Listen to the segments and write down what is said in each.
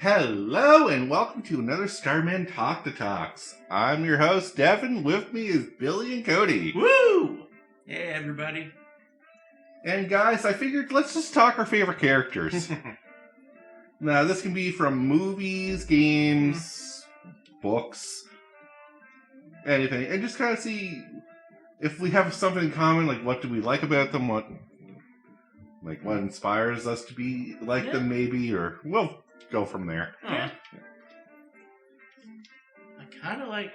Hello and welcome to another Starmen Talk to Talks. I'm your host, Devin. With me is Billy and Cody. Woo! Hey, everybody. And guys, I figured let's just talk our favorite characters. Now, this can be from movies, games, books, anything. And just kind of see if we have something in common, like what do we like about them, what inspires us to be like them maybe, or we'll go from there. Yeah. I kind of like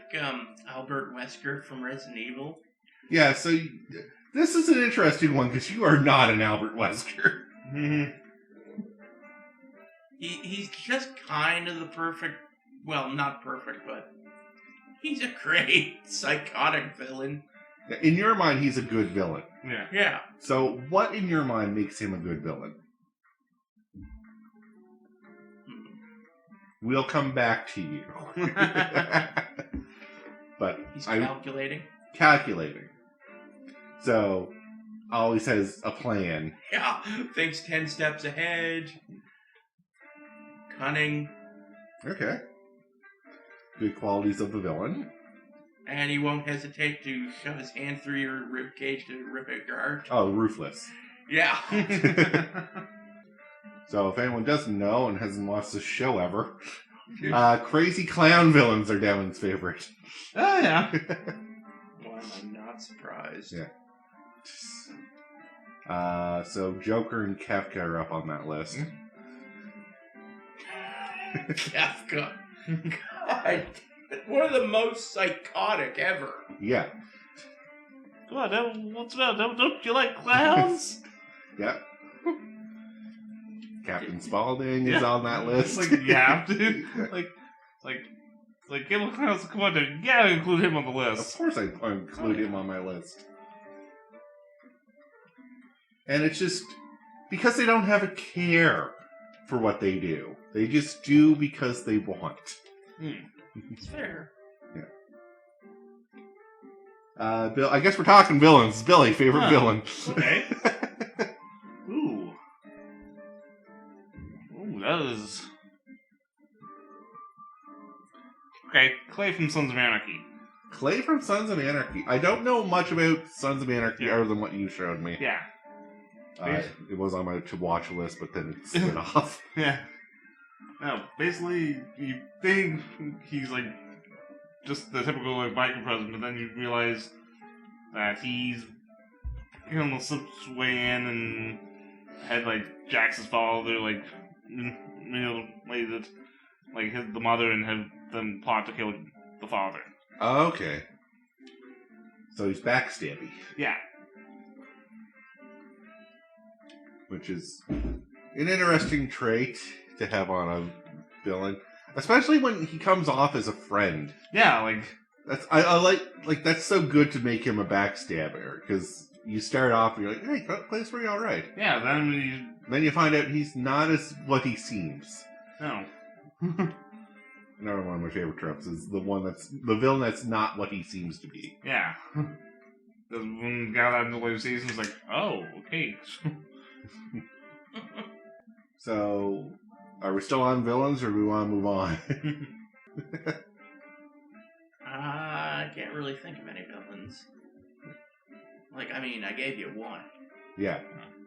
Albert Wesker from Resident Evil. Yeah, so this is an interesting one because you are not an Albert Wesker. He's just kind of the perfect, well, not perfect, but he's a great psychotic villain. In your mind, he's a good villain. Yeah. So what in your mind makes him a good villain? We'll come back to you. But He's calculating. Calculating. So, always has a plan. Yeah, thinks 10 steps ahead. Cunning. Okay. Good qualities of the villain. And he won't hesitate to shove his hand through your ribcage to rip out your heart. Oh, ruthless. Yeah. So, if anyone doesn't know and hasn't watched this show ever, crazy clown villains are Devin's favorite. Oh, yeah. Why am I not surprised? Yeah. So Joker and Kefka are up on that list. Kefka. God. One of the most psychotic ever. Yeah. Come on, Devin, what's about? Don't you like clowns? Yeah. Captain Spaulding is on that list. Like, you have to. Like, Game of Clowns, come on, you gotta include him on the Of list. course I include him on my list. And it's just because they don't have a care for what they do. They just do because they want. It's fair. Yeah. Bill, I guess we're talking villains. Billy, favorite villain. Okay. Ooh, that is... Okay, Clay from Sons of Anarchy. Clay from Sons of Anarchy. I don't know much about Sons of Anarchy other than what you showed me. Yeah. It was on my to-watch list, but then it slid off. Yeah. No, basically, you think he's like just the typical like biker president, but then you realize that he's kind of slipped his way in and had like Jax's father like manipulated like the mother and had them plot to kill the father. Okay. So he's backstabby. Yeah. Which is an interesting trait to have on a villain, especially when he comes off as a friend. Yeah, like That's I like that's so good to make him a backstabber because you start off and you're like, hey, Clay's pretty all right. yeah. Then You find out he's not as what he seems. no. Another one of my favorite tropes is the villain that's not what he seems to be. Yeah. Because when we got out into the later seasons, it's like, oh, okay. So, are we still on villains, or do we want to move on? I can't really think of any villains. Like, I mean, I gave you one. Yeah.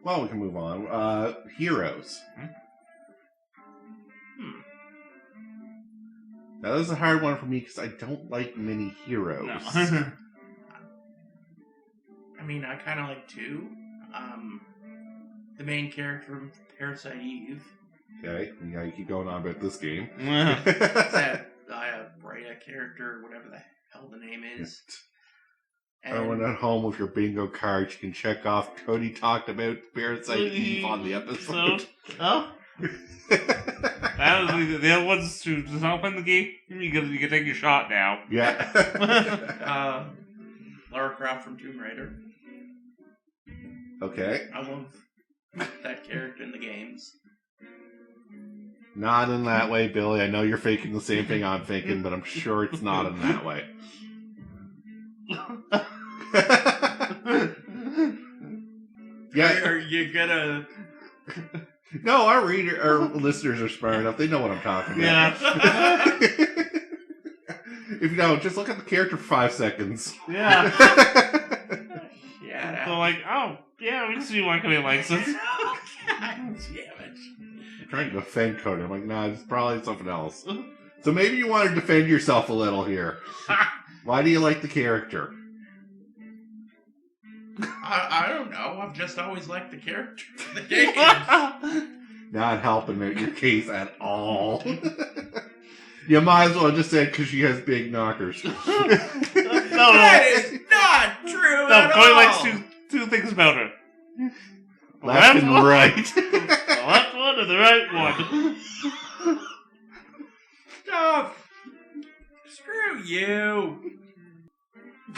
Well, we can move on. Heroes. Now, this is a hard one for me because I don't like many heroes. No. I mean, I kind of like two. The main character from Parasite Eve. Okay, yeah, you keep going on about this game. That Rhea character, whatever the hell the name is. Everyone at home with your bingo cards, you can check off Cody talked about Parasite Eve on the episode. Oh? That was the other ones to help in the game. You can take your shot now. Yeah. Lara Croft from Tomb Raider. Okay. I love that character in the games. Not in that way, Billy. I know you're faking the same thing I'm thinking, but I'm sure it's not in that way. Yeah. Are you gonna No, our listeners are smart enough. They know what I'm talking about. Yeah. If you don't, just look at the character for 5 seconds. Yeah. Yeah. So like, oh, yeah, we can see why Cody likes it. Oh, God damn it. I'm trying to defend Cody. I'm like, nah, it's probably something else. So maybe you want to defend yourself a little here. Why do you like the character? I don't know. I've just always liked the character in the game. Not helping your case at all. You might as well just say because she has big knockers. No. That is not true No, at Cody all. likes two things about her. Left and one, right. The left one and the right one. Stop. Screw you.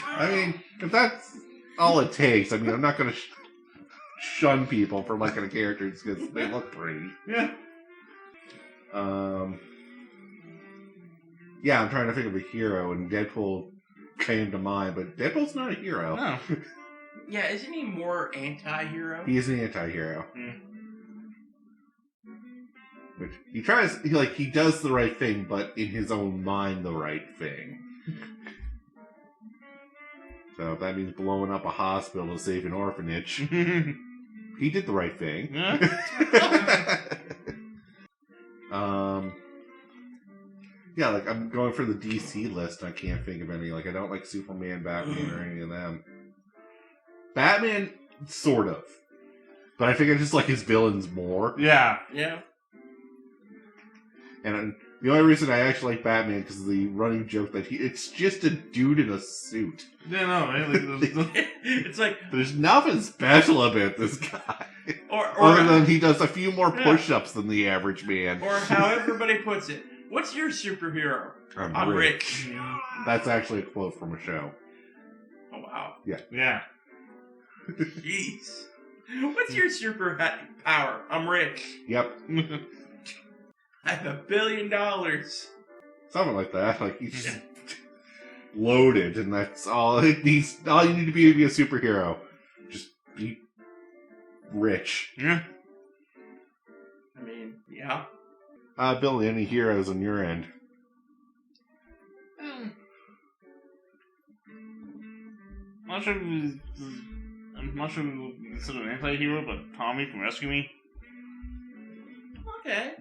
I mean, if that's all it takes, I mean, I'm not going to shun people for liking a character just because they look pretty. Yeah. Yeah, I'm trying to think of a hero, and Deadpool came to mind, but Deadpool's not a hero. No. Yeah, isn't he more anti-hero? He is an anti-hero. Mm. Which he tries, he does the right thing, but in his own mind, the right thing. So if that means blowing up a hospital to save an orphanage, he did the right thing. Yeah, like I'm going for the DC list. I can't think of any. Like I don't like Superman, Batman, or any of them. Batman, sort of, but I think I just like his villains more. Yeah. Yeah. And the only reason I actually like Batman because of the running joke that it's just a dude in a suit. Yeah, no, right? It's like, There's nothing special about this guy. or Other than he does a few more push-ups than the average man. or how everybody puts it. What's your superhero? I'm rich. That's actually a quote from a show. Oh wow. Yeah. Jeez. What's your super power? I'm rich. Yep. I have $1 billion. Something like that. Like he's just loaded, and that's all it needs. All you need to be a superhero. Just be rich. Yeah. I mean, yeah. Billy, any heroes on your end? I'm not sure I'm not sure we would consider an anti-hero, but Tommy from Rescue Me. Okay.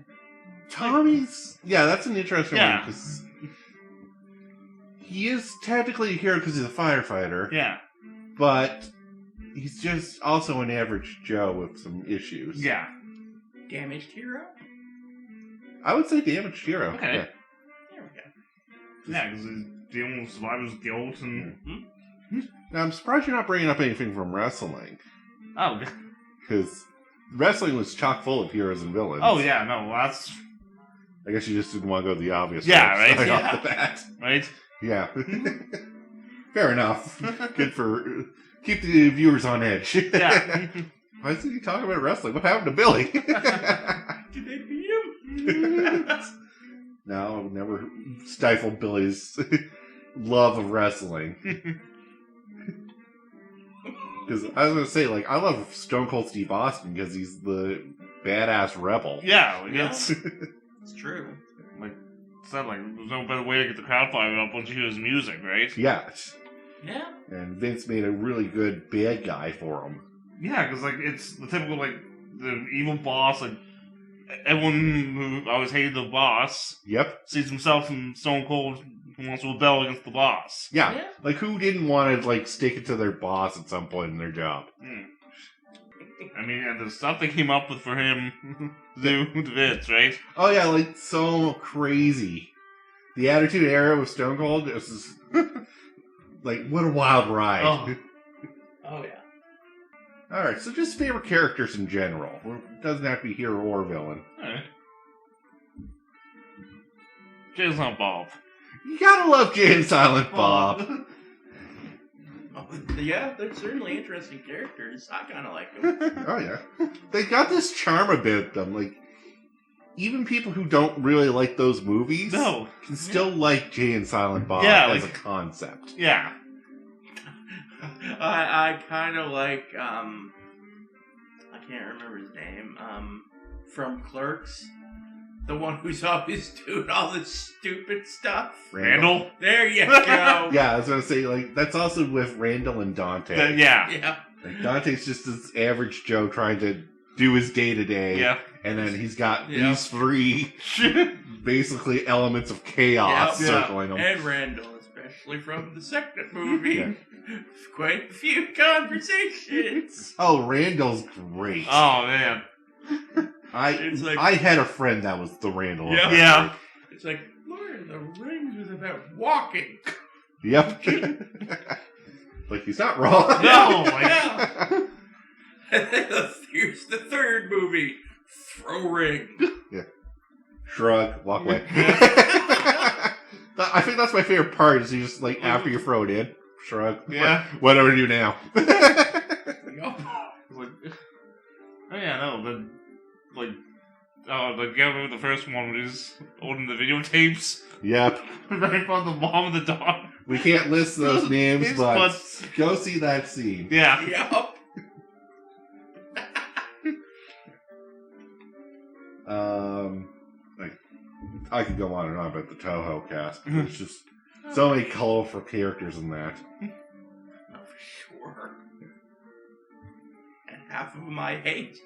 Tommy's... Yeah, that's an interesting one, Yeah. because he is technically a hero because he's a firefighter, Yeah. but he's just also an average Joe with some issues. Yeah. Damaged hero? I would say damaged hero. Okay. Yeah. There we go. Yeah, because he's dealing with survivor's guilt and... Now, I'm surprised you're not bringing up anything from wrestling, Oh, because wrestling was chock full of heroes and villains. oh yeah, no, that's... I guess you just didn't want to go the obvious Yeah, route right? off Yeah. the bat. Right? Yeah. Fair enough. Good for... Keep the viewers on edge. Yeah. Why isn't he talking about wrestling? What happened to Billy? Did they beat him? No, I'll never stifle Billy's love of wrestling. Because I was going to say, like, I love Stone Cold Steve Austin because he's the badass rebel. Yeah, like, Yeah. it's true. not like there's no better way to get the crowd fired up once you hear his music, right? Yes. Yeah. And Vince made a really good bad guy for him. Yeah, because like it's the typical like the evil boss. Like everyone who always hated the boss Yep. sees himself in Stone Cold who wants to rebel against the boss. Yeah. Yeah. Like, who didn't want to, like, stick it to their boss at some point in their job? I mean, and the stuff they came up with for him to do with Vince, right? Oh, yeah, like, so crazy. The Attitude Era with Stone Cold, it was just, like, what a wild ride. Oh. Oh yeah. Alright, so just favorite characters in general. It doesn't have to be hero or villain. Alright. Jay's not Bob. You gotta love Jay and Silent Bob. Oh, yeah, they're certainly interesting characters. I kind of like them. Oh, yeah. They got this charm about them. Like, even people who don't really like those movies No. can still like Jay and Silent Bob Yeah, as like- a concept. Yeah. I kind of like I can't remember his name. from Clerks. The one who's always doing all this stupid stuff. Randall? There you go. Yeah, I was gonna say, like, that's also with Randall and Dante. Yeah. Yeah. Like, Dante's just this average Joe trying to do his day-to-day. Yeah. And then he's got Yeah. these three basically elements of chaos Yeah. circling him. And Randall, especially from the second movie. Yeah. Quite a few conversations. Oh, Randall's great. Oh, man. It's like- I had a friend that was the Randall. Yeah. Yeah. It's like, Lord of the Rings was about walking. Yep. Like, he's not wrong. No, like, Yeah. And then here's the third movie. Throw ring. Shrug, walk away. I think that's my favorite part, is you just, like, after you throw it in, shrug. Yeah. What do we do now? Yup. like, oh, yeah, no, the, like, the guy with the first one was holding the videotapes. Yep. Right from the mom and the dog. We can't list those names, Names, but but- go see that scene. Yeah. Yup. Like, I could go on and on about the Toho cast. But there's just so many colorful characters in that. Oh, for sure. And half of them I hate.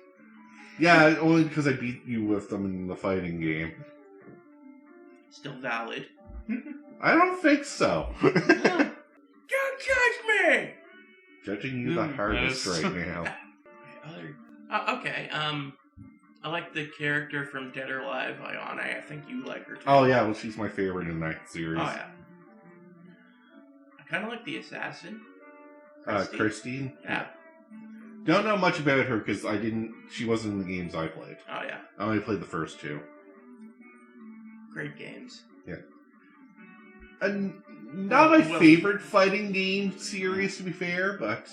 Yeah, only because I beat you with them in the fighting game. Still valid. I don't think so. Don't judge me! Judging you the hardest Yes. right now. Okay, I like the character from Dead or Alive, Ayane. I think you like her too. Oh yeah, well she's my favorite in that series. Oh, yeah. I kind of like the assassin. Christine. Yeah. Don't know much about her because she wasn't in the games I played. Oh, yeah. I only played the first two. Great games. And not my Well- favorite fighting game series, to be fair, but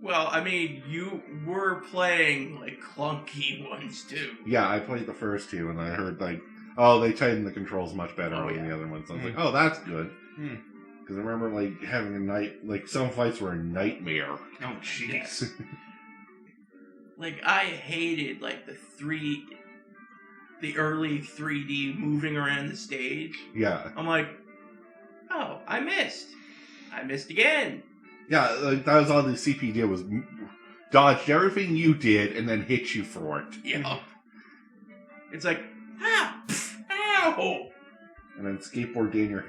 Well, I mean, you were playing, like, clunky ones, too. yeah, I played the first two, and I heard like, oh, they tightened the controls much better Oh, than yeah. the other ones. I was Hmm. like, oh, that's good. Hmm. Because I remember like having some fights were a nightmare. Oh, jeez. Yes. Like, I hated, like, the early 3D moving around the stage. Yeah, I'm like, oh, I missed. I missed again. yeah, like that was all the CP did was dodged everything you did and then hit you for it, Yeah. It's like, ow! and then skateboard down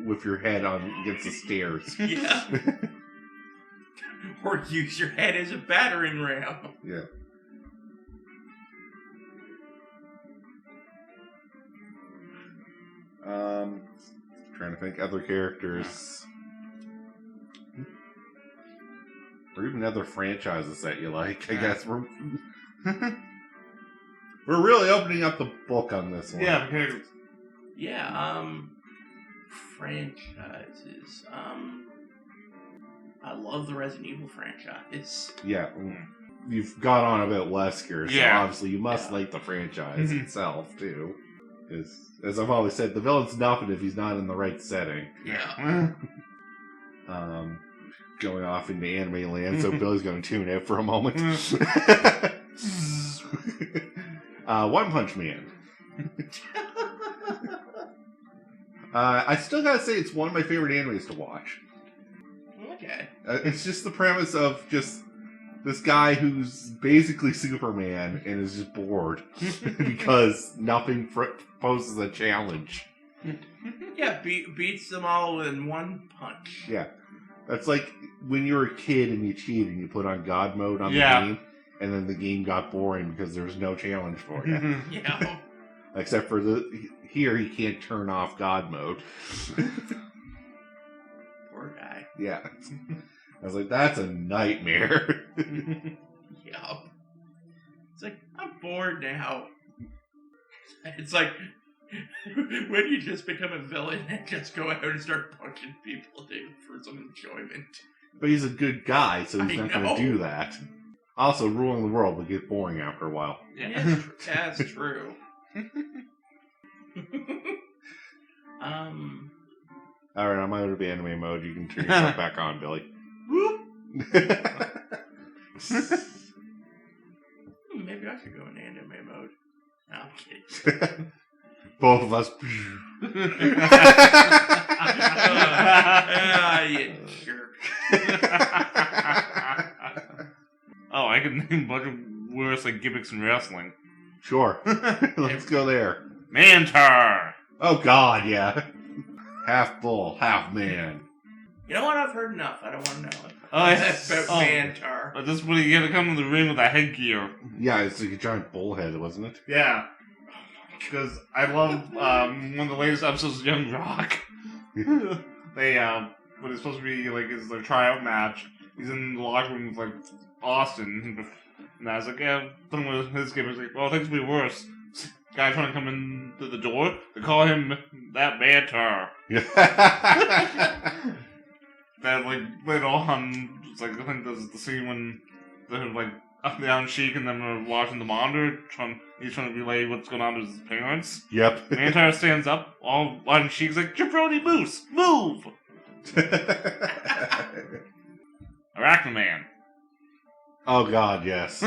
with your head on against the stairs. Yeah. Or use your head as a battering ram. Yeah. Trying to think other characters. Or even other franchises that you like. I guess we're really opening up the book on this one. Yeah, because Yeah, franchises. I love the Resident Evil franchise. Yeah. You've got on about Wesker, so Yeah. obviously you must Yeah. like the franchise Mhm. itself too. Because, as I've always said, the villain's nothing if he's not in the right setting. Yeah. Going off into anime land, so Billy's going to tune out for a moment. One Punch Man. I still gotta say it's one of my favorite animes to watch. Okay. It's just the premise of just this guy who's basically Superman and is just bored because nothing poses a challenge. Yeah, beats them all in one punch. Yeah. That's like when you were a kid and you cheated and you put on God mode on Yeah. the game, and then the game got boring because there was no challenge for you. Yeah. Except for here, he can't turn off God mode. Poor guy. Yeah. I was like, that's a nightmare. Yup. It's like, I'm bored now. It's like when you just become a villain and just go out and start punching people for some enjoyment. But he's a good guy, so he's I not going know. to do that. Also, ruling the world will get boring after a while. Yeah. That's true. Alright, I'm out of anime mode. You can turn yourself back on, Billy. maybe I should go in anime mode. No, I'm kidding. Both of us. You jerk. Oh, I can name a bunch of worse like gimmicks in wrestling. Sure. Let's go there. Mantar. Oh God, yeah. Half bull, half man. You know what? I've heard enough. I don't want to know it. Oh, That's about Mantar. This is when you had to come in the ring with a headgear. Yeah, it's like a giant bullhead, wasn't it? Yeah. Because I love one of the latest episodes of Young Rock. They, when it's supposed to be like his like, tryout match, he's in the locker room with like Austin. And I was like, yeah, something with his game. I was like, well, things will be worse. Guy trying to come in through the door, they call him that Mantar. That like later on, it's like I think there's the scene when they're like up down Sheik and them are watching the monitor, he's trying to relay what's going on to his parents. Yep. Mantar stands up, all on Sheik's like, Jabroni Moose, move! Arachnoman. Oh God, yes.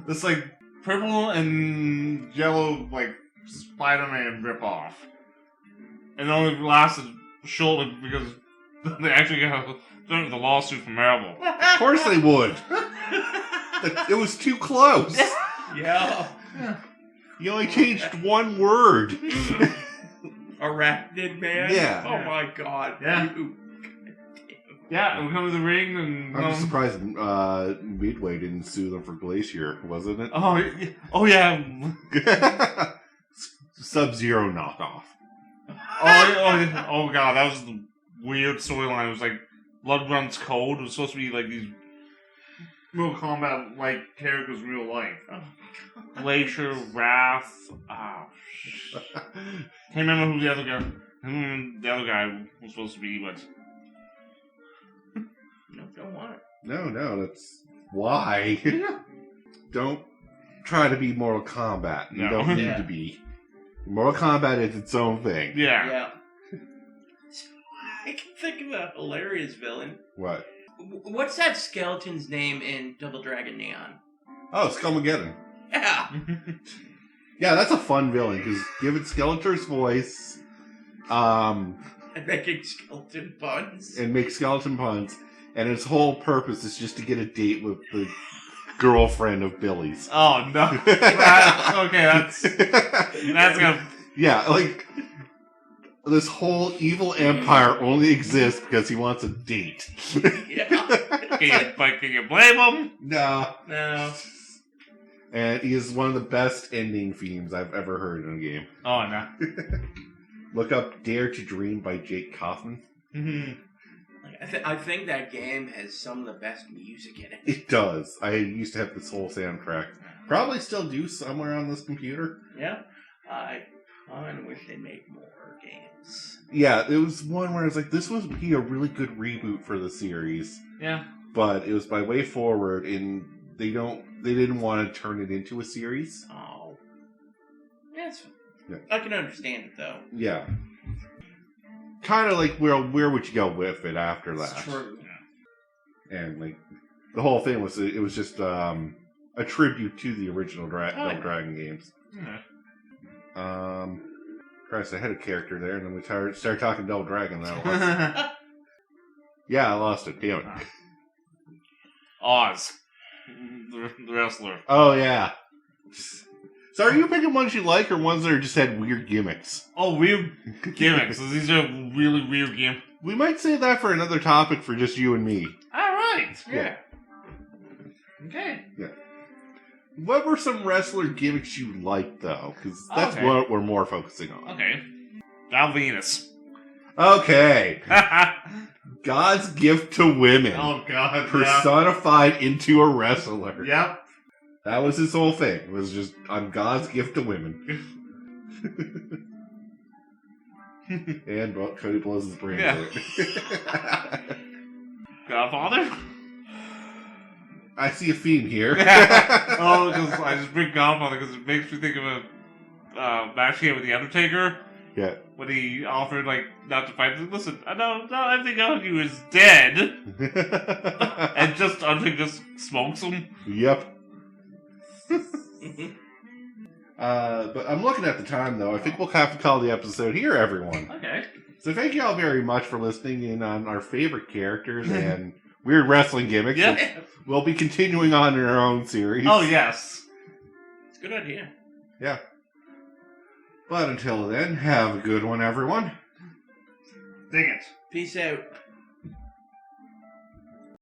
This like purple and yellow like Spider-Man ripoff. And it only lasted shortly because they actually got the lawsuit from Marvel. Of course they would. It was too close. Yeah. You only changed one word. Arachnid Man? Yeah. Oh my God. Yeah. Yeah, we come to the ring and... I'm just surprised Midway didn't sue them for Glacier, wasn't it? Oh yeah. Sub-Zero knockoff. Oh god, that was the weird storyline. It was like Blood Runs Cold. It was supposed to be like these Mortal Kombat like characters in real life. Glacier, Wrath. Oh, can't remember who the other guy was supposed to be, but No, don't want it. No, that's why. Don't try to be Mortal Kombat. You No. don't need to be. Mortal Kombat is its own thing. yeah. I can think of a hilarious villain. What? What's that skeleton's name in Double Dragon Neon? Oh, Skullmageddon. Yeah. Yeah, that's a fun villain, because give it Skeletor's voice, And making skeleton puns. and make skeleton puns, and its whole purpose is just to get a date with the girlfriend of Billy's. Oh no. That's gonna. Yeah, like, this whole evil empire only exists because he wants a date. Yeah. Can you blame him? No. No. And he is one of the best ending themes I've ever heard in a game. Oh no. Look up Dare to Dream by Jake Kaufman. I think that game has some of the best music in it. It does. I used to have this whole soundtrack. Probably still do somewhere on this computer. Yeah. I kind of wish they made more games. Yeah, it was one where I was like, this would be a really good reboot for the series. Yeah. But it was by Way Forward, and they didn't want to turn it into a series. Oh. Yes. Yeah. I can understand it though. Yeah. Kind of like, where would you go with it after that? It's true. And like, the whole thing was, it was just a tribute to the original Double Dragon games. Yeah. Christ, I had a character there, and then we started talking Double Dragon. Yeah, I lost it. Damn it. Oz. The wrestler. Oh, yeah. So are you picking ones you like, or ones that just had weird gimmicks? Oh, weird gimmicks. These are really weird gimmicks. We might save that for another topic for just you and me. Alright. Yeah. Okay. Yeah. What were some wrestler gimmicks you liked, though? Because that's Okay. what we're more focusing on. Okay. Val Venus. Okay. God's gift to women. Oh god. Personified into a wrestler. Yeah. That was his whole thing. It was just, I'm God's gift to women. And well, Cody blows his brains Yeah. out. Godfather? I see a theme here. Oh, because I just bring Godfather because it makes me think of a match here with The Undertaker. Yeah. When he offered, like, not to fight. Listen, no, everything on you is dead. And just Undertaker just smokes him. Yep. But I'm looking at the time, though. I think we'll have to call the episode here, everyone. Okay. So thank you all very much for listening in on our favorite characters and weird wrestling gimmicks. Yep. Which we'll be continuing on in our own series. Oh, yes. It's a good idea. Yeah. But until then, have a good one, everyone. Dig it. Peace out.